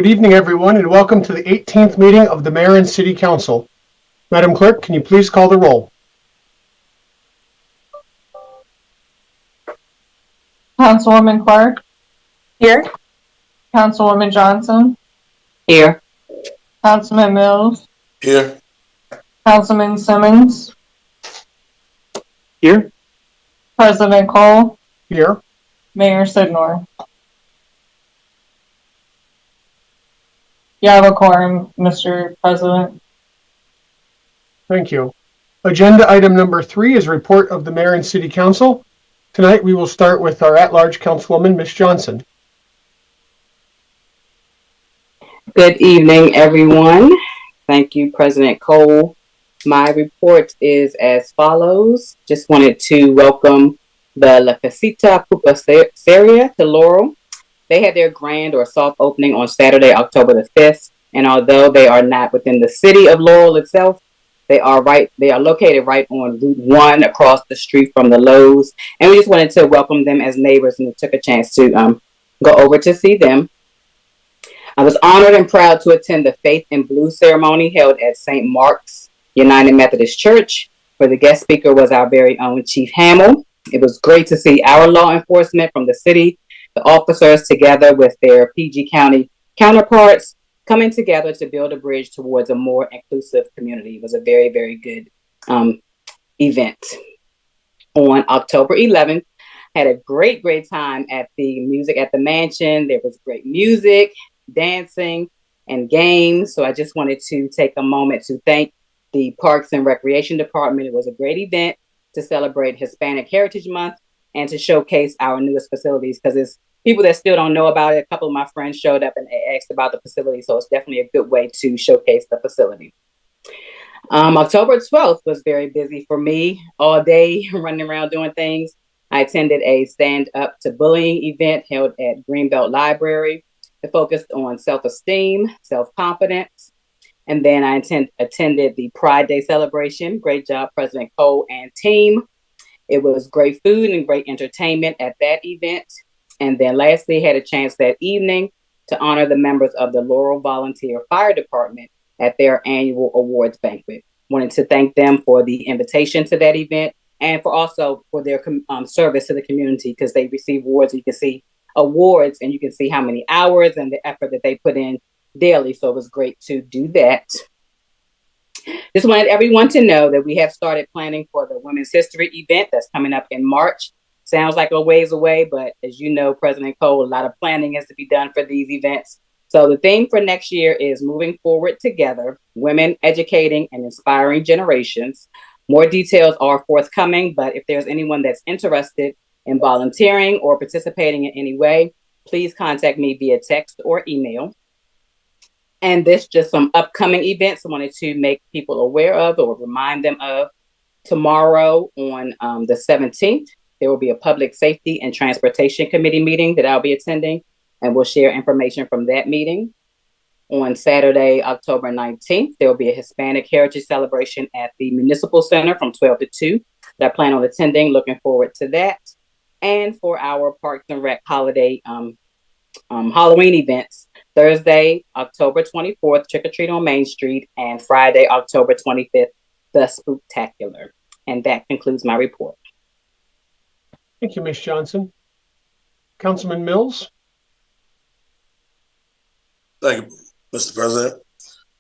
Good evening, everyone, and welcome to the 18th meeting of the Mayor and City Council. Madam Clerk, can you please call the roll? Councilwoman Clark? Here. Councilwoman Johnson? Here. Councilman Mills? Here. Councilman Simmons? Here. President Kole? Here. Mayor Sidnor? You have a quorum, Mr. President. Thank you. Agenda item number 3 is report of the Mayor and City Council. Tonight we will start with our at-large Councilwoman, Ms. Johnson. Good evening, everyone. Thank you, President Kole. My report is as follows. Just wanted to welcome the La Casita Pupuseria to Laurel. They had their grand or soft opening on Saturday, October the 5th. And although they are not within the city of Laurel itself, they are located right on Route 1 across the street from the Lowe's. And we just wanted to welcome them as neighbors and took a chance to go over to see them. I was honored and proud to attend the Faith in Blue ceremony held at St. Mark's United Methodist Church, where the guest speaker was our very own Chief Hamill. It was great to see our law enforcement from the city, the officers together with their PG County counterparts, coming together to build a bridge towards a more inclusive community. It was a very, very good event. On October 11th, had a great time at the Music at the Mansion. There was great music, dancing, and games. So I just wanted to take a moment to thank the Parks and Recreation Department. It was a great event to celebrate Hispanic Heritage Month and to showcase our newest facilities, because it's people that still don't know about it. A couple of my friends showed up and asked about the facility, so it's definitely a good way to showcase the facility. October 12th was very busy for me, all day running around doing things. I attended a Stand Up to Bullying event held at Greenbelt Library. It focused on self-esteem, self-confidence. And then I attended the Pride Day celebration. Great job, President Kole and team. It was great food and great entertainment at that event. And then lastly, had a chance that evening to honor the members of the Laurel Volunteer Fire Department at their annual awards banquet. Wanted to thank them for the invitation to that event and for their service to the community, because they receive awards. You can see awards and you can see how many hours and the effort that they put in daily. So it was great to do that. Just wanted everyone to know that we have started planning for the Women's History event that's coming up in March. Sounds like a ways away, but as you know, President Kole, a lot of planning has to be done for these events. So the theme for next year is Moving Forward Together, Women Educating and Inspiring Generations. More details are forthcoming, but if there's anyone that's interested in volunteering or participating in any way, please contact me via text or email. And this just some upcoming events I wanted to make people aware of or remind them of. Tomorrow on the 17th, there will be a Public Safety and Transportation Committee meeting that I'll be attending, and we'll share information from that meeting. On Saturday, October 19th, there will be a Hispanic Heritage Celebration at the Municipal Center from 12 to 2 that I plan on attending. Looking forward to that. And for our Parks and Rec holiday Halloween events, Thursday, October 24th, Trick or Treat on Main Street, and Friday, October 25th, The Spooktacular. And that concludes my report. Thank you, Ms. Johnson. Councilman Mills? Thank you, Mr. President.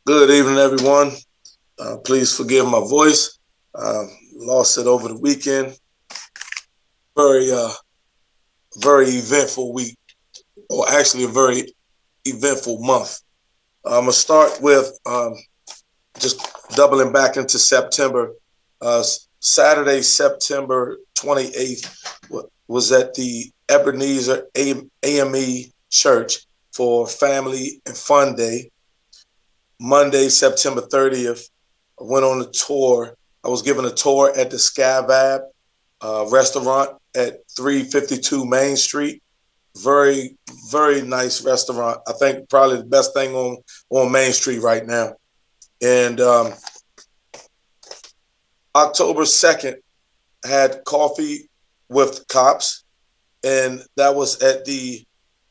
Good evening, everyone. Please forgive my voice. Lost it over the weekend. Very eventful week, or actually a very eventful month. I'm gonna start with just doubling back into September. Saturday, September 28th was at the Ebenezer AME Church for Family and Fun Day. Monday, September 30th, I went on a tour. I was given a tour at the Scavab restaurant at 352 Main Street. Very, very nice restaurant. I think probably the best thing on Main Street right now. And October 2nd, I had coffee with cops, and that was at the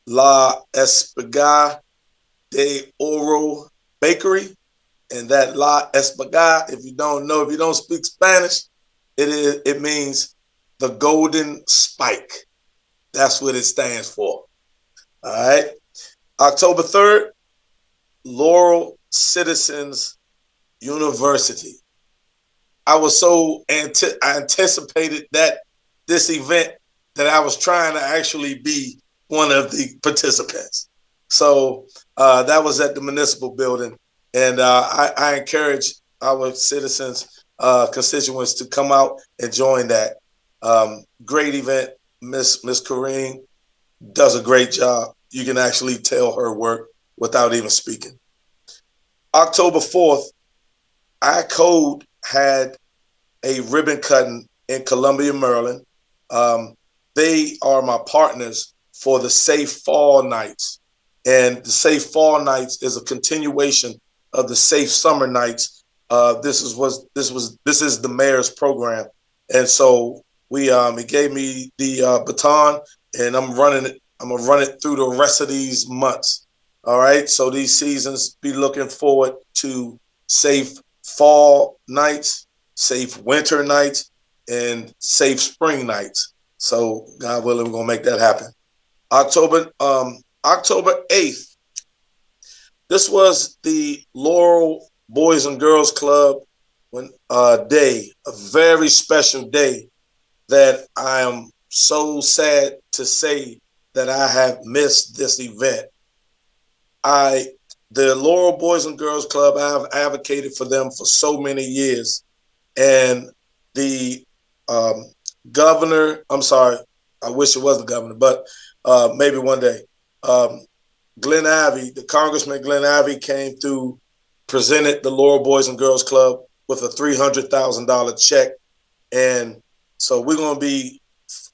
La Espiga de Oro Bakery, and that La Espaga, if you don't speak Spanish, it means the golden spike. That's what it stands for. All right. October 3rd, Laurel Citizens University. I anticipated this event that I was trying to actually be one of the participants. So that was at the municipal building. And I encourage our citizens, constituents to come out and join that. Great event. Miss Kareem does a great job. You can actually tell her work without even speaking. October 4th, iCode had a ribbon cutting in Columbia, Maryland. They are my partners for the Safe Fall Nights. And the Safe Fall Nights is a continuation of the Safe Summer Nights. This is the mayor's program. And so he gave me the baton, and I'm gonna run it through the rest of these months. All right. So these seasons, be looking forward to Safe Fall Nights, Safe Winter Nights, and Safe Spring Nights. So God willing, we're gonna make that happen. October 8th. This was the Laurel Boys and Girls Club day, a very special day that I am so sad to say that I have missed this event. The Laurel Boys and Girls Club, I've advocated for them for so many years. And the governor, I'm sorry, I wish it was the governor, but maybe one day, Glenn Ivey, the Congressman Glenn Ivey came through, presented the Laurel Boys and Girls Club with a $300,000 check. And so we're going to be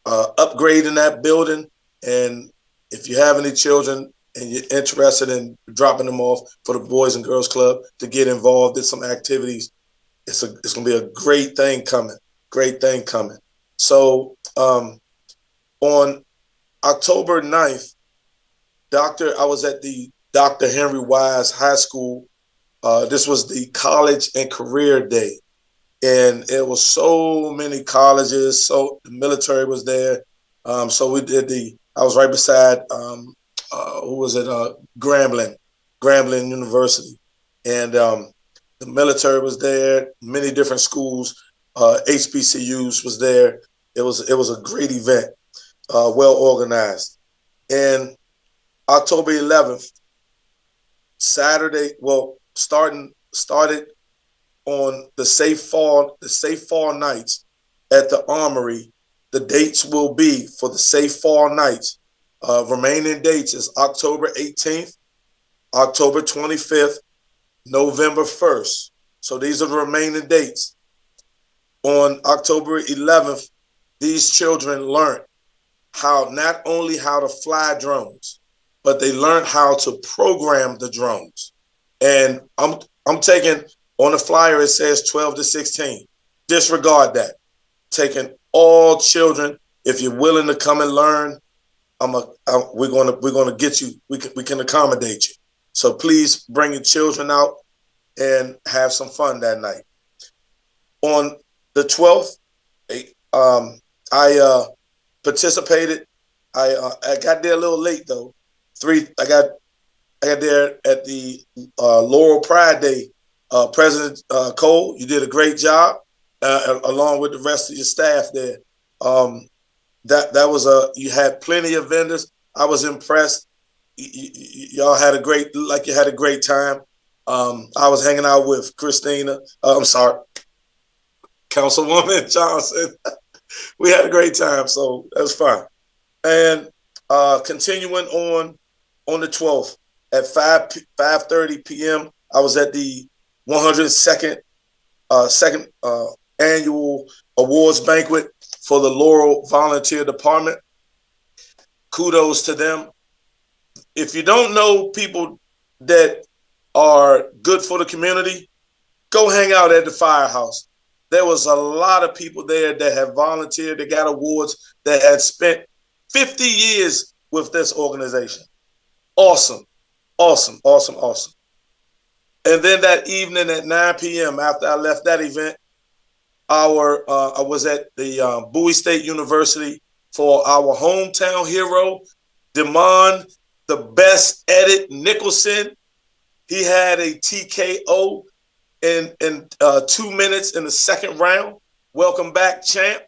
upgrading that building. And if you have any children and you're interested in dropping them off for the Boys and Girls Club to get involved in some activities, it's going to be a great thing coming. So on October 9th, I was at the Dr. Henry Wise High School. This was the College and Career Day. And it was so many colleges. So the military was there. So we did I was right beside, Grambling University. And the military was there, many different schools, HBCUs was there. It was a great event, well organized. And October 11th, Saturday, started on the Safe Fall Nights at the Armory. The dates will be for the Safe Fall Nights. Remaining dates is October 18th, October 25th, November 1st. So these are the remaining dates. On October 11th, these children learned not only how to fly drones, but they learned how to program the drones. And I'm taking, on the flyer, it says 12 to 16. Disregard that. Taking all children. If you're willing to come and learn, we're gonna get you. We can accommodate you. So please bring your children out and have some fun that night. On the 12th, I participated. I got there a little late though. I got there at the Laurel Pride Day. President Kole, you did a great job, along with the rest of your staff there. You had plenty of vendors. I was impressed. Y'all had a great time. I was hanging out with Councilwoman Johnson. We had a great time, so that was fun. And continuing on the 12th at 5:30 p.m., I was at the 102nd annual awards banquet for the Laurel Volunteer Department. Kudos to them. If you don't know people that are good for the community, go hang out at the firehouse. There was a lot of people there that have volunteered, that got awards, that had spent 50 years with this organization. Awesome. Awesome. And then that evening at 9 p.m., after I left that event, I was at the Bowie State University for our hometown hero, Demond, the best Edit Nicholson. He had a TKO in 2 minutes in the second round. Welcome back, champ.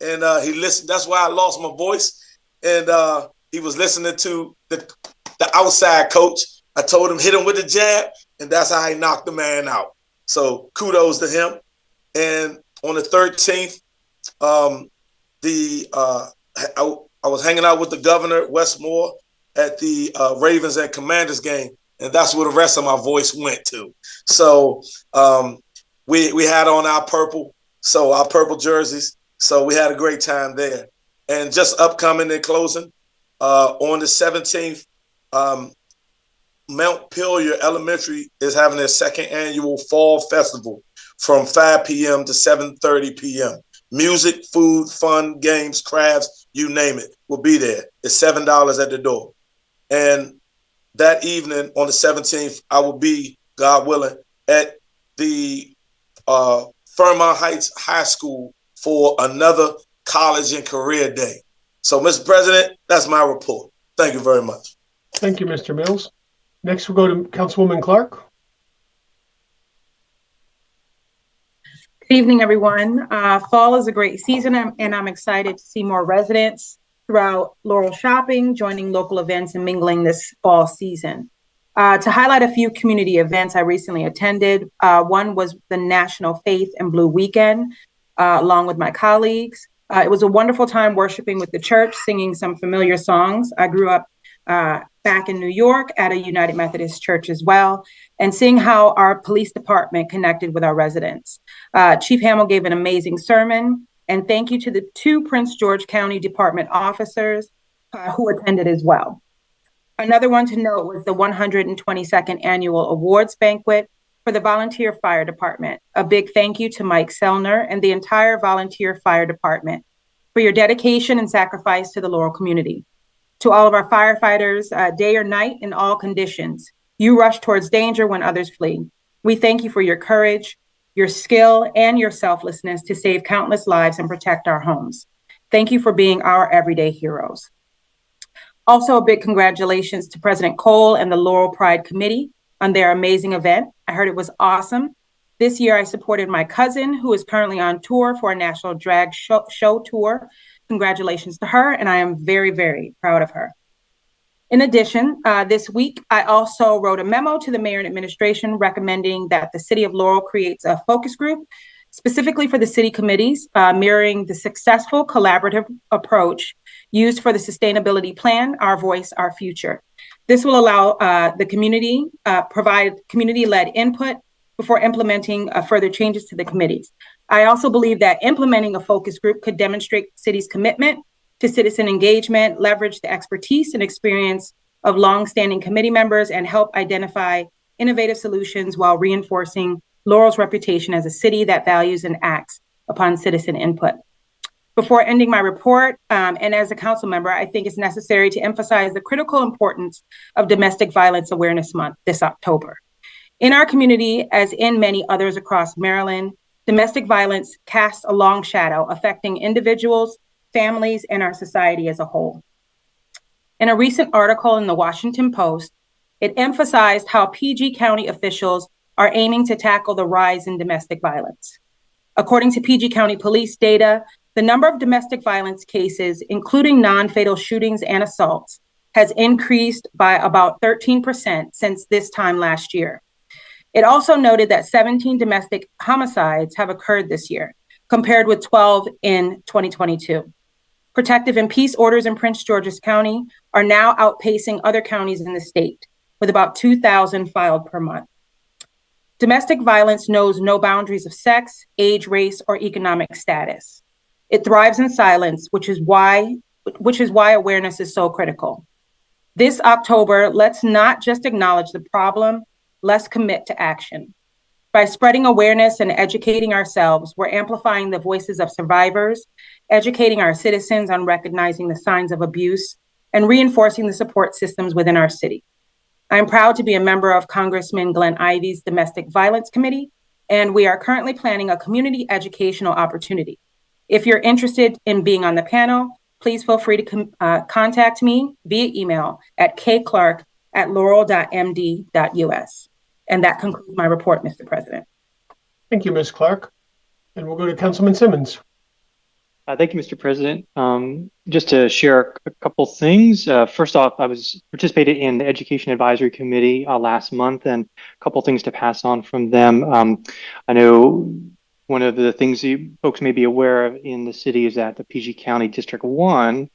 And he listened. That's why I lost my voice. And he was listening to the outside coach. I told him, hit him with the jab, and that's how he knocked the man out. So kudos to him. And on the 13th, I was hanging out with the governor at Westmore at the Ravens and Commanders game, and that's where the rest of my voice went to. So we had on our purple jerseys. So we had a great time there. And just upcoming and closing, on the 17th, Mount Pillier Elementary is having their second annual Fall Festival from 5 p.m. to 7:30 p.m. Music, food, fun, games, crafts, you name it, will be there. It's $7 at the door. And that evening on the 17th, I will be, God willing, at the Fairmont Heights High School for another college and career day. So, Mr. President, that's my report. Thank you very much. Thank you, Mr. Mills. Next, we'll go to Councilwoman Clark. Good evening, everyone. Fall is a great season, and I'm excited to see more residents throughout Laurel shopping, joining local events, and mingling this fall season. To highlight a few community events I recently attended, one was the National Faith and Blue Weekend, along with my colleagues. It was a wonderful time worshiping with the church, singing some familiar songs. I grew up back in New York at a United Methodist church as well, and seeing how our police department connected with our residents. Chief Hamill gave an amazing sermon, and thank you to the 2 Prince George County Department officers who attended as well. Another one to note was the 122nd Annual Awards Banquet for the Volunteer Fire Department. A big thank you to Mike Selner and the entire Volunteer Fire Department for your dedication and sacrifice to the Laurel community. To all of our firefighters, day or night, in all conditions, you rush towards danger when others flee. We thank you for your courage, your skill, and your selflessness to save countless lives and protect our homes. Thank you for being our everyday heroes. Also, a big congratulations to President Kole and the Laurel Pride Committee on their amazing event. I heard it was awesome. This year, I supported my cousin, who is currently on tour for a national drag show tour. Congratulations to her, and I am very, very proud of her. In addition, this week, I also wrote a memo to the mayor and administration recommending that the city of Laurel creates a focus group specifically for the city committees, mirroring the successful collaborative approach used for the sustainability plan, Our Voice, Our Future. This will allow the community, provide community-led input before implementing further changes to the committees. I also believe that implementing a focus group could demonstrate the city's commitment to citizen engagement, leverage the expertise and experience of longstanding committee members, and help identify innovative solutions while reinforcing Laurel's reputation as a city that values and acts upon citizen input. Before ending my report, and as a council member, I think it's necessary to emphasize the critical importance of Domestic Violence Awareness Month this October. In our community, as in many others across Maryland, domestic violence casts a long shadow affecting individuals, families, and our society as a whole. In a recent article in the Washington Post, it emphasized how PG County officials are aiming to tackle the rise in domestic violence. According to PG County Police data, the number of domestic violence cases, including non-fatal shootings and assaults, has increased by about 13% since this time last year. It also noted that 17 domestic homicides have occurred this year, compared with 12 in 2022. Protective and peace orders in Prince George's County are now outpacing other counties in the state, with about 2,000 filed per month. Domestic violence knows no boundaries of sex, age, race, or economic status. It thrives in silence, which is why awareness is so critical. This October, let's not just acknowledge the problem, let's commit to action. By spreading awareness and educating ourselves, we're amplifying the voices of survivors, educating our citizens on recognizing the signs of abuse, and reinforcing the support systems within our city. I'm proud to be a member of Congressman Glenn Ivey's Domestic Violence Committee, and we are currently planning a community educational opportunity. If you're interested in being on the panel, please feel free to contact me via email at kclark@laurel.md.us. And that concludes my report, Mr. President. Thank you, Ms. Clark. And we'll go to Councilman Simmons. Thank you, Mr. President. Just to share a couple things. First off, I participated in the Education Advisory Committee last month, and a couple things to pass on from them. I know one of the things you folks may be aware of in the city is that the PG County District 1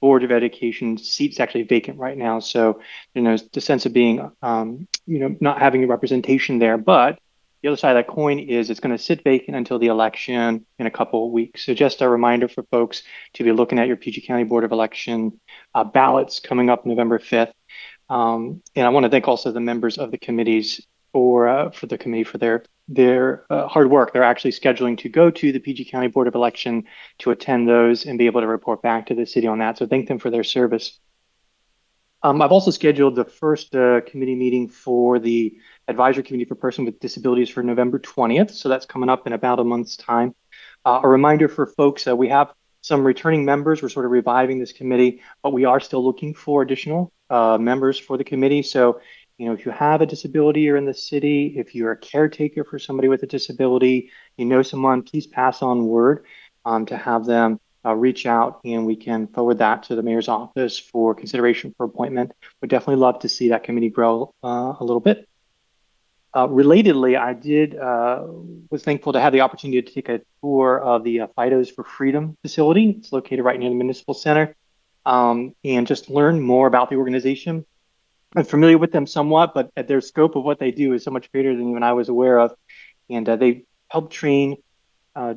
Board of Education seat's actually vacant right now. So, the sense of being, not having a representation there. But the other side of that coin is it's going to sit vacant until the election in a couple of weeks. So just a reminder for folks to be looking at your PG County Board of Election ballots coming up November 5th. And I want to thank also the members of the committees for the committee for their hard work. They're actually scheduling to go to the PG County Board of Election to attend those and be able to report back to the city on that. So thank them for their service. I've also scheduled the first committee meeting for the Advisory Committee for Persons with Disabilities for November 20th. So that's coming up in about a month's time. A reminder for folks, we have some returning members. We're sort of reviving this committee, but we are still looking for additional members for the committee. So, if you have a disability or in the city, if you're a caretaker for somebody with a disability, someone, please pass on word to have them reach out, and we can forward that to the mayor's office for consideration for appointment. Would definitely love to see that committee grow a little bit. Relatedly, I was thankful to have the opportunity to take a tour of the Fidos for Freedom facility. It's located right near the Municipal Center, and just learn more about the organization. I'm familiar with them somewhat, but their scope of what they do is so much greater than even I was aware of. And they help train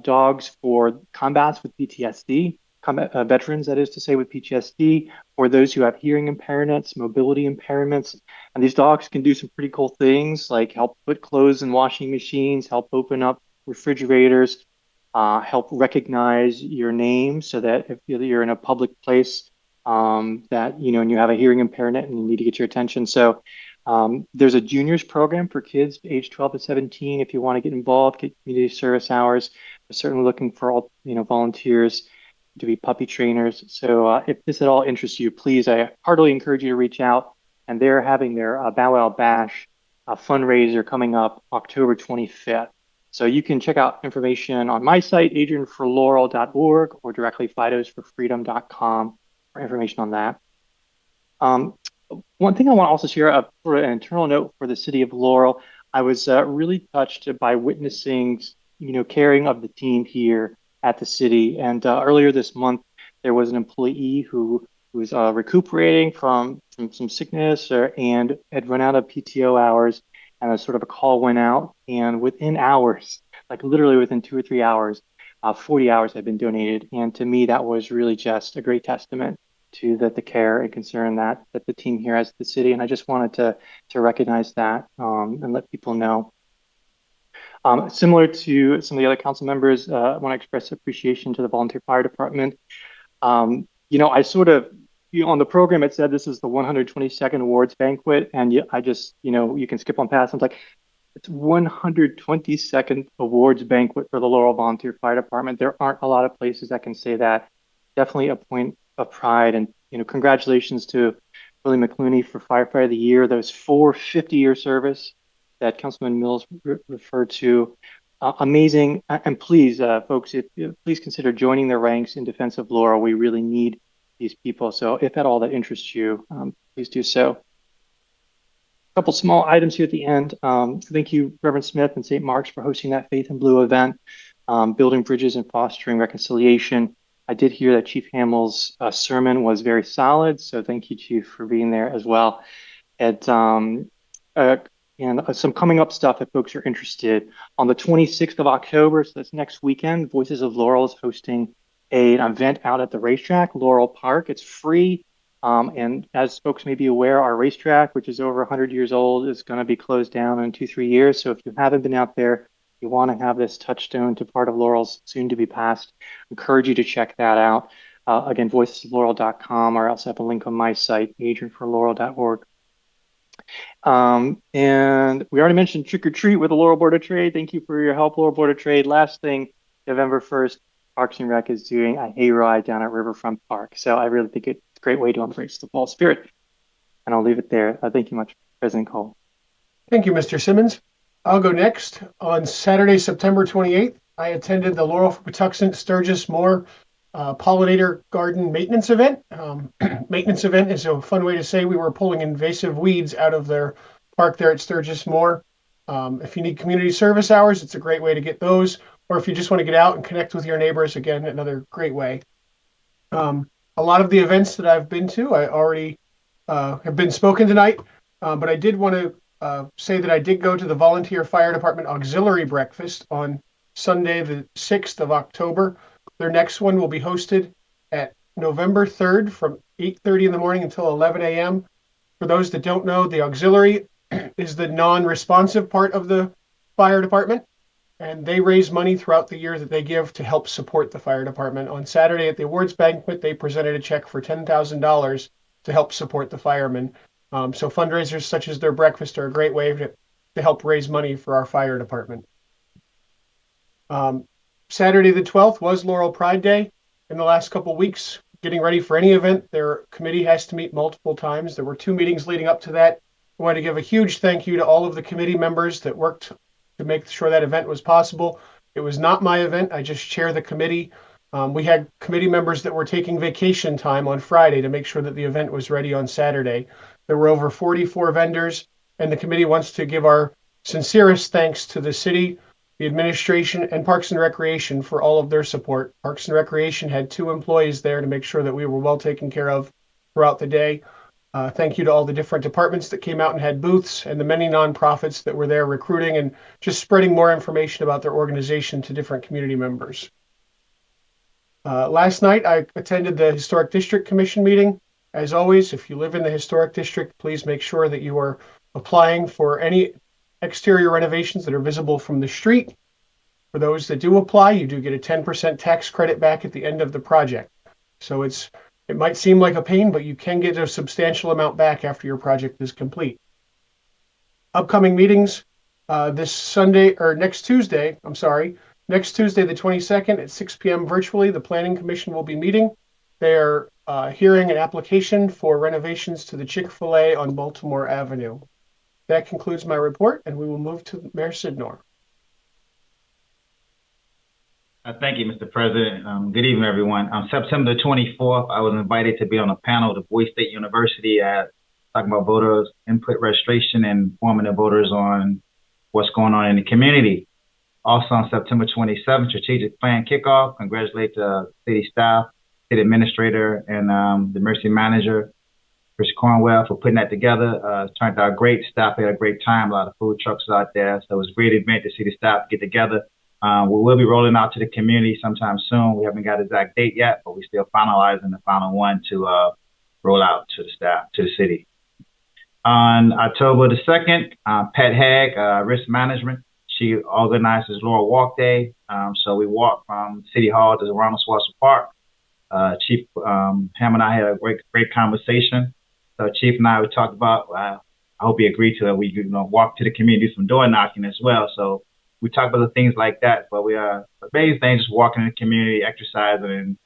dogs for combats with PTSD, veterans, that is to say, with PTSD, or those who have hearing impairments, mobility impairments. And these dogs can do some pretty cool things like help put clothes in washing machines, help open up refrigerators, help recognize your name so that if you're in a public place that, and you have a hearing impairment and you need to get your attention. So there's a juniors program for kids age 12 to 17. If you want to get involved, get community service hours. We're certainly looking for all, volunteers to be puppy trainers. So if this at all interests you, please, I heartily encourage you to reach out. And they're having their Bow Wow Bash fundraiser coming up October 25th. So you can check out information on my site, adrianforlaurel.org, or directly fidosforfreedom.com for information on that. One thing I want to also share for an internal note for the city of Laurel, I was really touched by witnessing, caring of the team here at the city. And earlier this month, there was an employee who was recuperating from some sickness and had run out of PTO hours. And a sort of a call went out, and within hours, like literally within 2 or 3 hours, 40 hours had been donated. And to me, that was really just a great testament to the care and concern that the team here has at the city. And I just wanted to recognize that and let people know. Similar to some of the other council members, I want to express appreciation to the volunteer fire department. I sort of, on the program, it said this is the 122nd awards banquet. And I just, you can skip on past. I'm like, it's 122nd awards banquet for the Laurel Volunteer Fire Department. There aren't a lot of places that can say that. Definitely a point of pride. And, congratulations to Willie McClooney for Firefighter of the Year. Those 4 50-year service that Councilman Mills referred to. Amazing. And please, folks, please consider joining the ranks in defense of Laurel. We really need these people. So if at all that interests you, please do so. A couple small items here at the end. Thank you, Reverend Smith and St. Mark's, for hosting that Faith in Blue event, building bridges and fostering reconciliation. I did hear that Chief Hamill's sermon was very solid, so thank you, Chief, for being there as well. And some coming up stuff if folks are interested. On the 26th of October, so that's next weekend, Voices of Laurel is hosting an event out at the racetrack, Laurel Park. It's free. And as folks may be aware, our racetrack, which is over 100 years old, is going to be closed down in 2-3 years. So if you haven't been out there, you want to have this touchstone to part of Laurel's soon to be passed, encourage you to check that out. Again, voicesoflaurel.com, or else I have a link on my site, agentforlaurel.org. And we already mentioned trick or treat with the Laurel Board of Trade. Thank you for your help, Laurel Board of Trade. Last thing, November 1st, Parks and Rec is doing a hayride down at Riverfront Park. So I really think it's a great way to embrace the fall spirit. And I'll leave it there. Thank you much, President Cole. Thank you, Mr. Simmons. I'll go next. On Saturday, September 28th, I attended the Laurel for Patuxent Sturgis Moore pollinator garden maintenance event. Maintenance event is a fun way to say we were pulling invasive weeds out of their park there at Sturgis Moore. If you need community service hours, it's a great way to get those. Or if you just want to get out and connect with your neighbors, again, another great way. A lot of the events that I've been to, I already have been spoken tonight, but I did want to say that I did go to the Volunteer Fire Department Auxiliary Breakfast on Sunday, the 6th of October. Their next one will be hosted at November 3rd from 8:30 in the morning until 11 a.m. For those that don't know, the auxiliary is the non-responsive part of the fire department, and they raise money throughout the year that they give to help support the fire department. On Saturday at the awards banquet, they presented a check for $10,000 to help support the firemen. So fundraisers such as their breakfast are a great way to help raise money for our fire department. Saturday the 12th was Laurel Pride Day. In the last couple of weeks, getting ready for any event, their committee has to meet multiple times. There were 2 meetings leading up to that. I want to give a huge thank you to all of the committee members that worked to make sure that event was possible. It was not my event. I just chair the committee. We had committee members that were taking vacation time on Friday to make sure that the event was ready on Saturday. There were over 44 vendors, and the committee wants to give our sincerest thanks to the city, the administration, and Parks and Recreation for all of their support. Parks and Recreation had 2 employees there to make sure that we were well taken care of throughout the day. Thank you to all the different departments that came out and had booths, and the many nonprofits that were there recruiting and just spreading more information about their organization to different community members. Last night, I attended the Historic District Commission meeting. As always, if you live in the Historic District, please make sure that you are applying for any exterior renovations that are visible from the street. For those that do apply, you do get a 10% tax credit back at the end of the project. So it might seem like a pain, but you can get a substantial amount back after your project is complete. Upcoming meetings next Tuesday, the 22nd at 6 p.m. virtually, the Planning Commission will be meeting. They're hearing an application for renovations to the Chick-fil-A on Baltimore Avenue. That concludes my report, and we will move to Mayor Sydnor. Thank you, Mr. President. Good evening, everyone. On September the 24th, I was invited to be on a panel at Boise State University talking about voters input registration and informing the voters on what's going on in the community. Also on September 27th, strategic plan kickoff. Congratulate the city staff, city administrator, and the emergency manager, Chris Cornwell, for putting that together. It turned out great. Staff had a great time. A lot of food trucks out there. So it was a great event to see the staff get together. We will be rolling out to the community sometime soon. We haven't got an exact date yet, but we're still finalizing the final one to roll out to the staff, to the city. On October the 2nd, Pat Hagg, risk management, she organizes Laurel Walk Day. So we walked from City Hall to Ronald Swanson Park. Chief Ham and I had a great conversation. So Chief and I, we talked about, I hope he agreed to it. We walk to the community, do some door knocking as well. So we talk about the things like that, but we are the main thing just walking in the community, exercising, and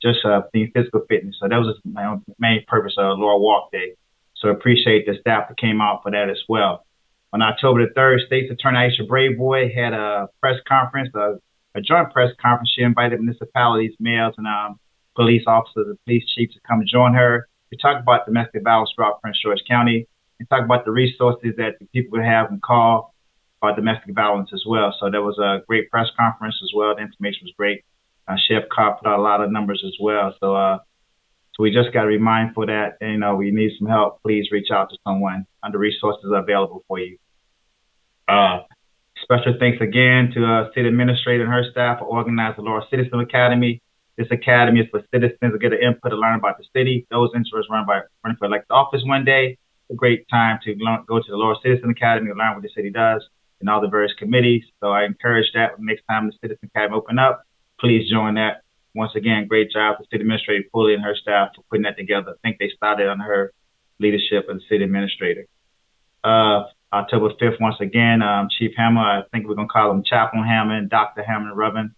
just being physical fitness. So that was my main purpose of Laurel Walk Day. So I appreciate the staff that came out for that as well. On October the 3rd, State's Attorney Aisha Braveboy had a press conference, a joint press conference. She invited municipalities, mayors, and police officers and police chiefs to come join her. We talked about domestic violence throughout Prince George County. We talked about the resources that the people would have and call about domestic violence as well. So there was a great press conference as well. The information was great. Chef Carr put out a lot of numbers as well. So we just got to be mindful that, we need some help. Please reach out to someone. The resources are available for you. Special thanks again to City Administrator and her staff for organizing the Laurel Citizen Academy. This academy is for citizens to get an input to learn about the city. Those interested running for elected office one day. A great time to go to the Laurel Citizen Academy and learn what the city does and all the various committees. So I encourage that next time the Citizen Academy open up, please join that. Once again, great job to City Administrator Kole and her staff for putting that together. I think they started under her leadership as City Administrator. October 5th, once again, Chief Hammer, I think we're going to call him Chaplain Hammond, Dr. Hammond Reverend.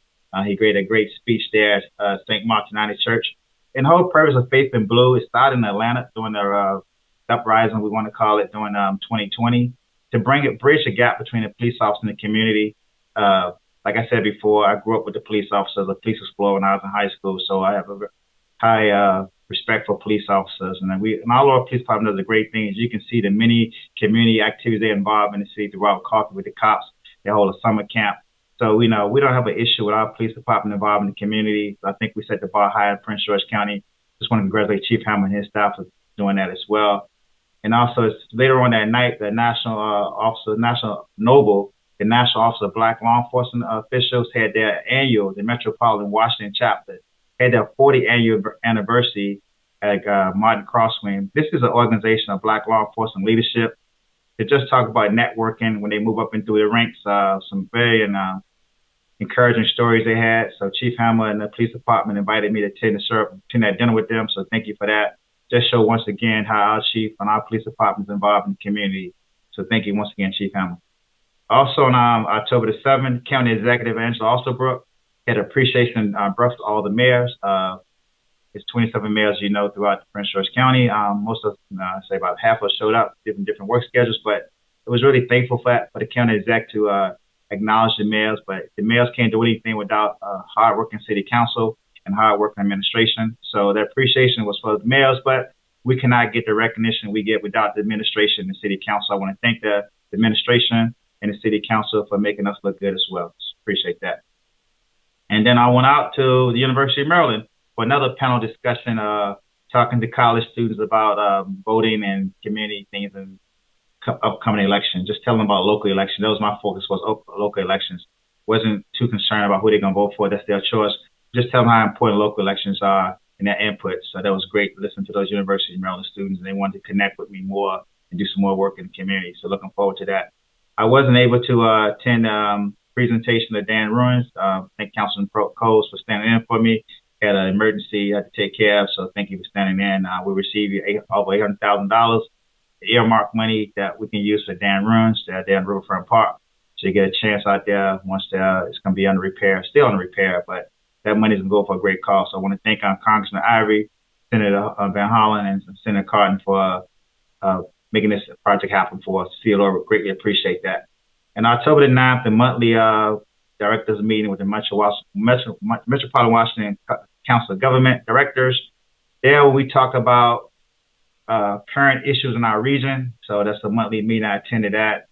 He gave a great speech there at St. Mark's United Church. And the whole purpose of Faith in Blue, it started in Atlanta during the uprising, we want to call it, during 2020, to bridge a gap between the police officer and the community. Like I said before, I grew up with the police officers, a police explorer when I was in high school, so I have a high respect for police officers. And all our police department does a great thing. As you can see, the many community activities they involve in the city throughout coffee with the cops. They hold a summer camp. So we know we don't have an issue with our police department involved in the community. I think we set the bar high in Prince George County. Just want to congratulate Chief Hammer and his staff for doing that as well. And also later on that night, the National Office of Black Law Enforcement Officials had their the Metropolitan Washington chapter, had their 40th annual anniversary at Martin Crosswing. This is an organization of Black law enforcement leadership. They just talk about networking when they move up and through the ranks. Some very encouraging stories they had. So Chief Hammer and the police department invited me to attend that dinner with them. So thank you for that. Just show once again how our chief and our police department is involved in the community. So thank you once again, Chief Hammer. Also on October the 7th, County Executive Angela Alsterbrook had appreciation breakfast to all the mayors. It's 27 mayors, throughout Prince George County. Most of, say about half of us showed up, different work schedules, but it was really thankful for the county exec to acknowledge the mayors. But the mayors can't do anything without hardworking city council and hardworking administration. So the appreciation was for the mayors, but we cannot get the recognition we get without the administration and the city council. I want to thank the administration and the city council for making us look good as well. Appreciate that. And then I went out to the University of Maryland for another panel discussion, talking to college students about voting and community things and upcoming elections. Just telling them about local elections. That was my focus, was local elections. Wasn't too concerned about who they're going to vote for. That's their choice. Just tell them how important local elections are and their input. So that was great to listen to those University of Maryland students, and they wanted to connect with me more and do some more work in the community. So looking forward to that. I wasn't able to attend presentation of Dan Ruins. Thank Councilman Coles for standing in for me. Had an emergency I had to take care of, so thank you for standing in. We received over $800,000 earmark money that we can use for Dan Ruins there in Riverfront Park. So you get a chance out there once it's going to be under repair, still under repair, but that money is going to go for a great cause. So I want to thank Congressman Ivey, Senator Van Hollen, and Senator Cardin for making this project happen for us. CLO greatly appreciate that. And October the 9th, the monthly directors meeting with the Metropolitan Washington Council of Government Directors. There we talk about current issues in our region. So that's a monthly meeting. I attended that.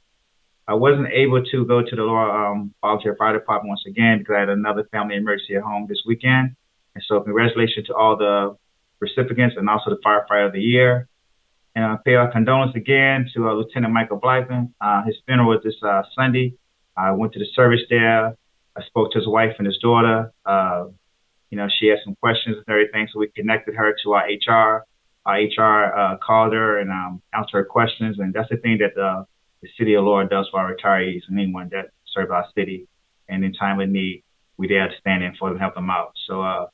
I wasn't able to go to the Laurel Volunteer Fire Department once again because I had another family emergency at home this weekend. And so congratulations to all the recipients and also the Firefighter of the Year. And I pay our condolences again to Lieutenant Michael Blythen. His funeral was this Sunday. I went to the service there. I spoke to his wife and his daughter. She had some questions and everything, so we connected her to our HR. Our HR called her and answered her questions. And that's the thing that the City of Laurel does for our retirees and anyone that serves our city. And in time of need, we there to stand in for them, help them out. So,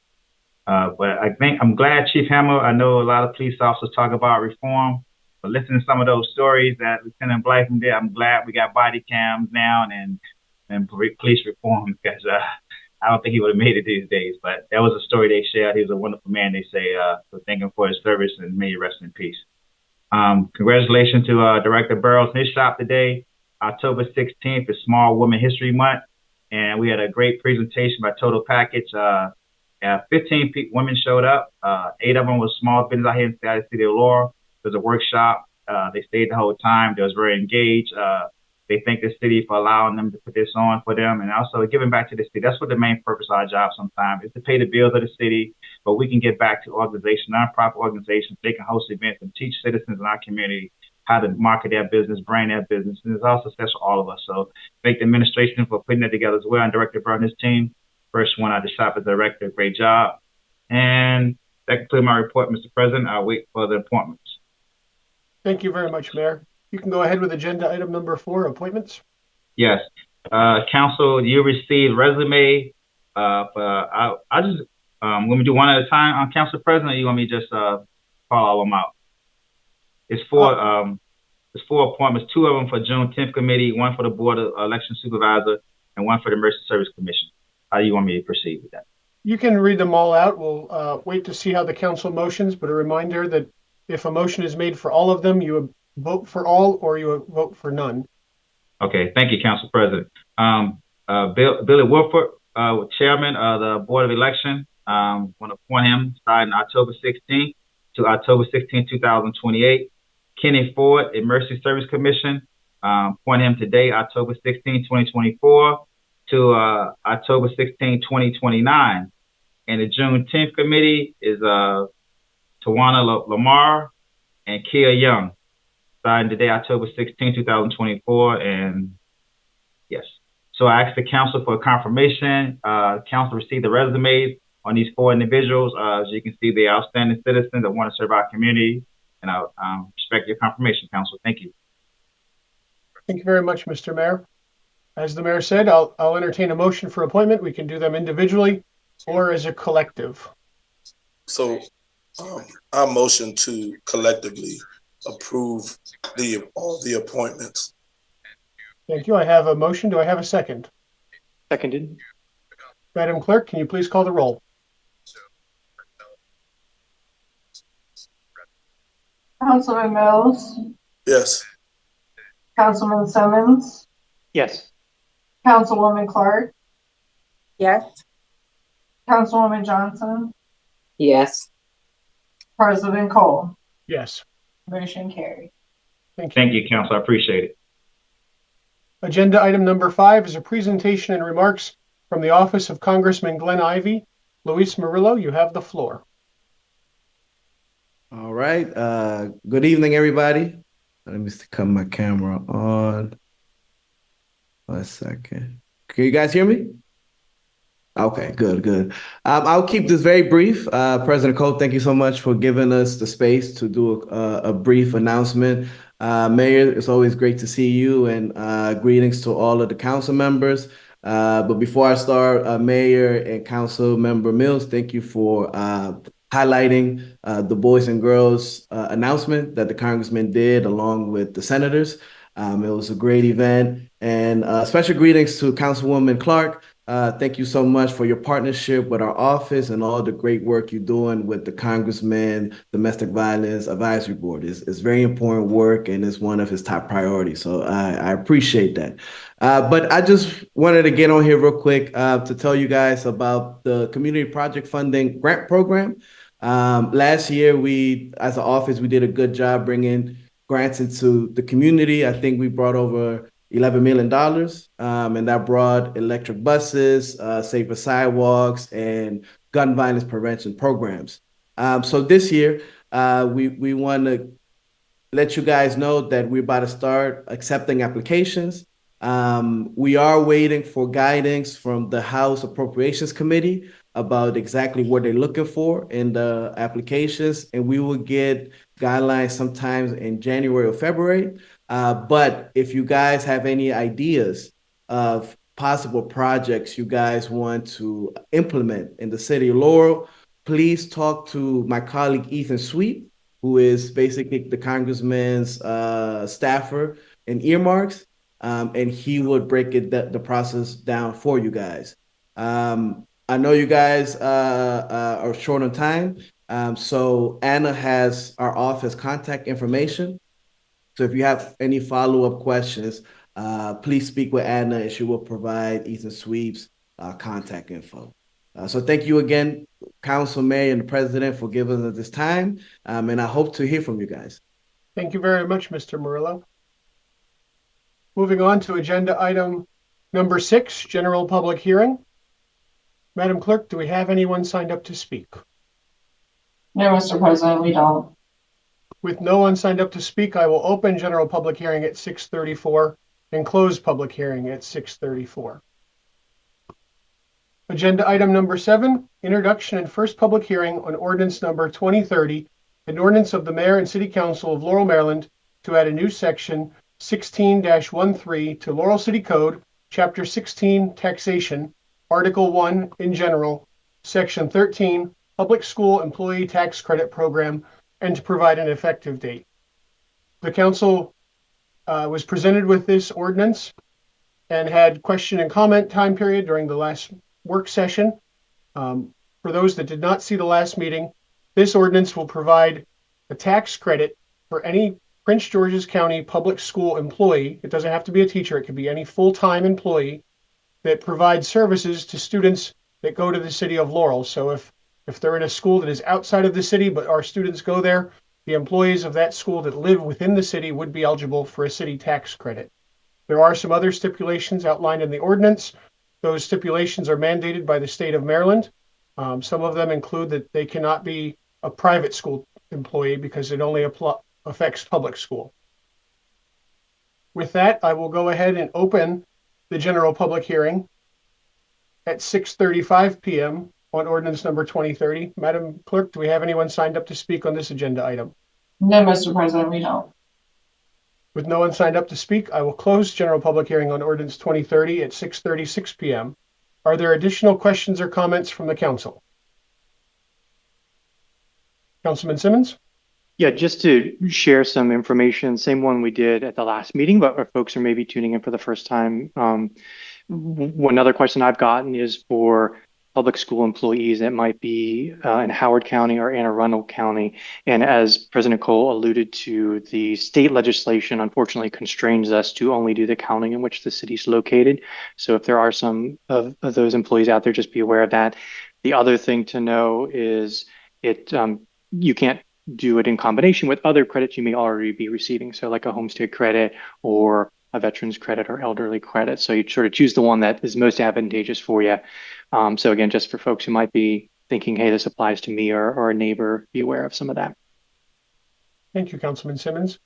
but I'm glad Chief Hammer, I know a lot of police officers talk about reform, but listening to some of those stories that Lieutenant Blythen did, I'm glad we got body cams now and police reform, because I don't think he would have made it these days. But that was a story they shared. He was a wonderful man, they say. So thank him for his service, and may he rest in peace. Congratulations to Director Burrows and his shop today. October 16th is Small Women History Month, and we had a great presentation by Total Package. 15 women showed up. 8 of them was small business out here in the city of Laurel. There was a workshop. They stayed the whole time. They was very engaged. They thank the city for allowing them to put this on for them, and also giving back to the city. That's what the main purpose of our job sometimes is, to pay the bills of the city, but we can get back to organizations, nonprofit organizations. They can host events and teach citizens in our community how to market their business, brand their business, and it's also success for all of us. So thank the administration for putting that together as well, and Director Burr and his team. First one out the shop as director, great job. And that concludes my report, Mr. President. I'll wait for the appointments. Thank you very much, Mayor. You can go ahead with agenda item number 4, appointments. Yes. Council, you received resume. I just want me to do one at a time on Council President, or you want me to just call all of them out? It's for There's 4 appointments, 2 of them for Juneteenth committee, 1 for the Board of Election Supervisor, and 1 for the Emergency Service Commission. How do you want me to proceed with that? You can read them all out. We'll wait to see how the council motions, but a reminder that if a motion is made for all of them, you vote for all or you vote for none. Okay, thank you, Council President. Billy Wellford, Chairman of the Board of Election, want to appoint him starting October 16th to October 16th, 2028. Kenneth Ford, Emergency Service Commission, appoint him today, October 16th, 2024 to October 16th, 2029. And the Juneteenth committee is Tawana, LaMar, and Kia Young, starting today, October 16th, 2024. And yes. So I asked the council for confirmation. Council received the resumes on these 4 individuals. As you can see, they're outstanding citizens that want to serve our community. And I respect your confirmation, council. Thank you. Thank you very much, Mr. Mayor. As the mayor said, I'll entertain a motion for appointment. We can do them individually or as a collective. So I motion to collectively approve all the appointments. Thank you. I have a motion. Do I have a second? Seconded. Madam Clerk, can you please call the roll? Councilman Mills, Yes. Councilman Simmons, Yes. Councilwoman Clark, Yes. Councilwoman Johnson, Yes. President Cole. Yes. Motion carried. Thank you. Thank you, council. I appreciate it. Agenda item number 5 is a presentation and remarks from the office of Congressman Glenn Ivey. Luis Murillo, you have the floor. All right. Good evening, everybody. Let me come my camera on. 1 second. Can you guys hear me? Okay, good. I'll keep this very brief. President Cole, thank you so much for giving us the space to do a brief announcement. Mayor, it's always great to see you, and greetings to all of the council members. But before I start, Mayor and Council Member Mills, thank you for highlighting the boys and girls announcement that the Congressman did along with the senators. It was a great event, and special greetings to Councilwoman Clark. Thank you so much for your partnership with our office and all the great work you're doing with the Congressman Domestic Violence Advisory Board. It's very important work, and it's one of his top priorities. So I appreciate that. But I just wanted to get on here real quick to tell you guys about the Community Project Funding Grant Program. Last year, as an office, we did a good job bringing grants into the community. I think we brought over $11 million, and that brought electric buses, safer sidewalks, and gun violence prevention programs. So this year, we want to let you guys know that we're about to start accepting applications. We are waiting for guidance from the House Appropriations Committee about exactly what they're looking for in the applications, and we will get guidelines sometimes in January or February. But if you guys have any ideas of possible projects you guys want to implement in the city of Laurel, please talk to my colleague Ethan Sweet, who is basically the Congressman's staffer in earmarks, and he would break the process down for you guys. I know you guys are short on time, so Anna has our office contact information. So if you have any follow-up questions, please speak with Anna, and she will provide Ethan Sweet's contact info. So thank you again, Council, Mayor, and the President, for giving us this time, and I hope to hear from you guys. Thank you very much, Mr. Murillo. Moving on to agenda item number 6, general public hearing. Madam Clerk, do we have anyone signed up to speak? No, Mr. President, we don't. With no one signed up to speak, I will open general public hearing at 6:34 and close public hearing at 6:34. Agenda item number 7, introduction and first public hearing on ordinance number 2030, an ordinance of the Mayor and City Council of Laurel, Maryland, to add a new section 16-13 to Laurel City Code, Chapter 16, Taxation, Article 1 in general, Section 13, Public School Employee Tax Credit Program, and to provide an effective date. The council was presented with this ordinance and had question and comment time period during the last work session. For those that did not see the last meeting, this ordinance will provide a tax credit for any Prince George's County public school employee. It doesn't have to be a teacher. It could be any full-time employee that provides services to students that go to the city of Laurel. So if they're in a school that is outside of the city, but our students go there, the employees of that school that live within the city would be eligible for a city tax credit. There are some other stipulations outlined in the ordinance. Those stipulations are mandated by the state of Maryland. Some of them include that they cannot be a private school employee because it only affects public school. With that, I will go ahead and open the general public hearing at 6:35 p.m. on ordinance number 2030. Madam Clerk, do we have anyone signed up to speak on this agenda item? No, Mr. President, we don't. With no one signed up to speak, I will close general public hearing on ordinance 2030 at 6:36 p.m. Are there additional questions or comments from the council? Councilman Simmons? Yeah, just to share some information, same one we did at the last meeting, but our folks are maybe tuning in for the first time. One other question I've gotten is for public school employees that might be in Howard County or Anne Arundel County. And as President Kole alluded to, the state legislation unfortunately constrains us to only do the county in which the city's located. So if there are some of those employees out there, just be aware of that. The other thing to know is you can't do it in combination with other credits you may already be receiving. So like a homestead credit or a veteran's credit or elderly credit. So you sort of choose the one that is most advantageous for you. So again, just for folks who might be thinking, hey, this applies to me or a neighbor, be aware of some of that. Thank you, Councilman Simmons.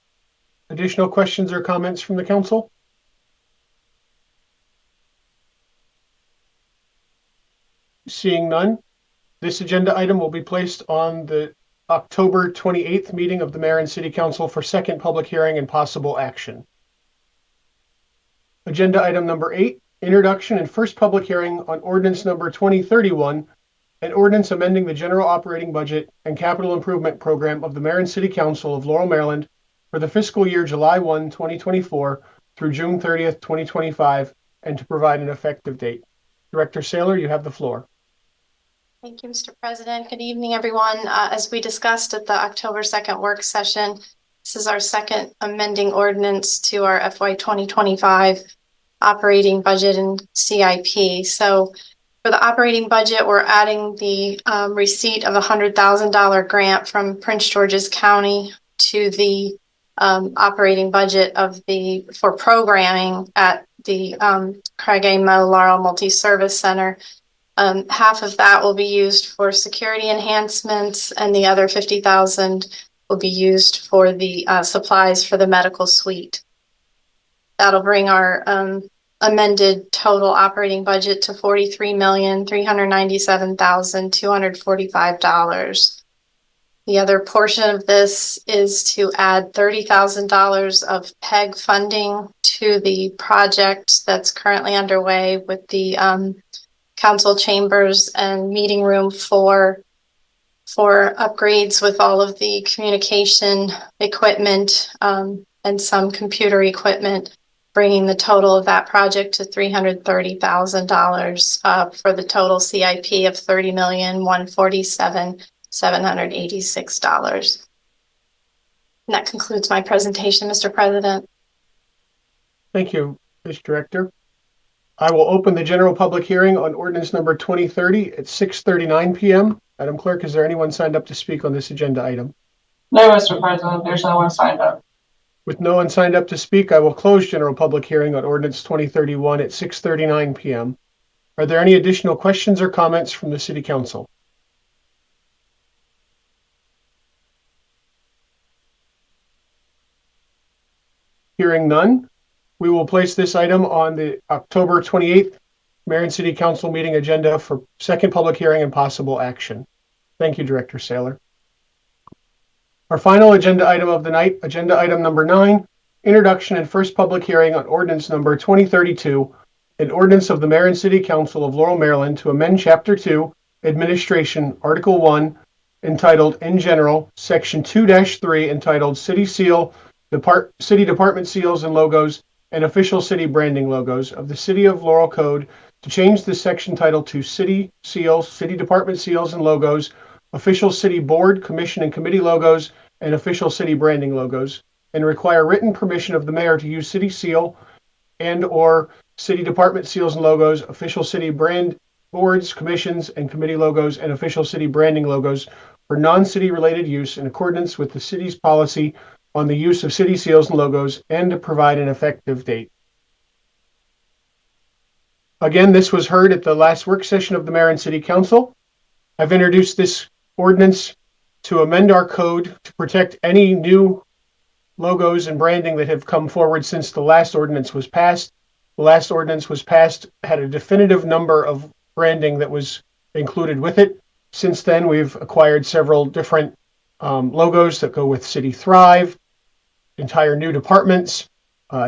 Additional questions or comments from the council? Seeing none, this agenda item will be placed on the October 28th meeting of the Mayor and City Council for second public hearing and possible action. Agenda item number 8, introduction and first public hearing on ordinance number 2031, an ordinance amending the general operating budget and capital improvement program of the Mayor and City Council of Laurel, Maryland for the fiscal year July 1, 2024 through June 30th, 2025, and to provide an effective date. Director Saylor, you have the floor. Thank you, Mr. President. Good evening, everyone. As we discussed at the October 2nd work session, this is our second amending ordinance to our FY 2025 operating budget and CIP. So for the operating budget, we're adding the receipt of a $100,000 grant from Prince George's County to the operating budget for programming at the Craig A. Mo Laurel Multi-Service Center. Half of that will be used for security enhancements, and the other $50,000 will be used for the supplies for the medical suite. That'll bring our amended total operating budget to $43,397,245. The other portion of this is to add $30,000 of PEG funding to the project that's currently underway with the council chambers and meeting room for upgrades with all of the communication equipment and some computer equipment, bringing the total of that project to $330,000 for the total CIP of $30,147,786. And that concludes my presentation, Mr. President. Thank you, Ms. Director. I will open the general public hearing on ordinance number 2030 at 6:39 p.m. Madam Clerk, is there anyone signed up to speak on this agenda item? No, Mr. President, there's no one signed up. With no one signed up to speak, I will close general public hearing on ordinance 2031 at 6:39 p.m. Are there any additional questions or comments from the City Council? Hearing none, we will place this item on the October 28th Mayor and City Council meeting agenda for second public hearing and possible action. Thank you, Director Saylor. Our final agenda item of the night, agenda item number 9, introduction and first public hearing on ordinance number 2032, an ordinance of the Mayor and City Council of Laurel, Maryland to amend Chapter 2, Administration, Article 1, entitled In General, Section 2-3, entitled City Seal city department seals and logos, and official city branding logos of the City of Laurel Code to change this section title to City Seals, City Department Seals and Logos, Official City Board, Commission, and Committee logos, and Official City Branding logos, and require written permission of the mayor to use city seal and/or city department seals and logos, official city brand boards, commissions, and committee logos, and official city branding logos for non-city related use in accordance with the city's policy on the use of city seals and logos, and to provide an effective date. Again, this was heard at the last work session of the Mayor and City Council. I've introduced this ordinance to amend our code to protect any new logos and branding that have come forward since the last ordinance was passed. The last ordinance was passed, had a definitive number of branding that was included with it. Since then, we've acquired several different logos that go with City Thrive, entire new departments.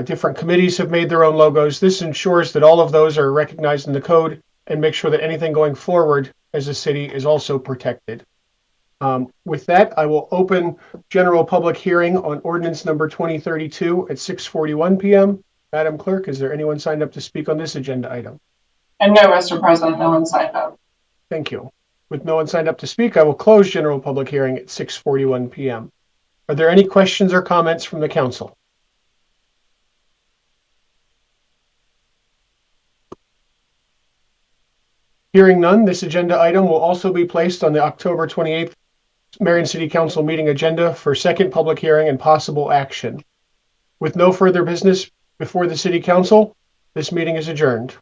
Different committees have made their own logos. This ensures that all of those are recognized in the code and make sure that anything going forward as a city is also protected. With that, I will open general public hearing on ordinance number 2032 at 6:41 p.m. Madam Clerk, is there anyone signed up to speak on this agenda item? And no, Mr. President, no one signed up. Thank you. With no one signed up to speak, I will close general public hearing at 6:41 p.m. Are there any questions or comments from the council? Hearing none, this agenda item will also be placed on the October 28th Marion City Council meeting agenda for second public hearing and possible action. With no further business before the City Council, this meeting is adjourned.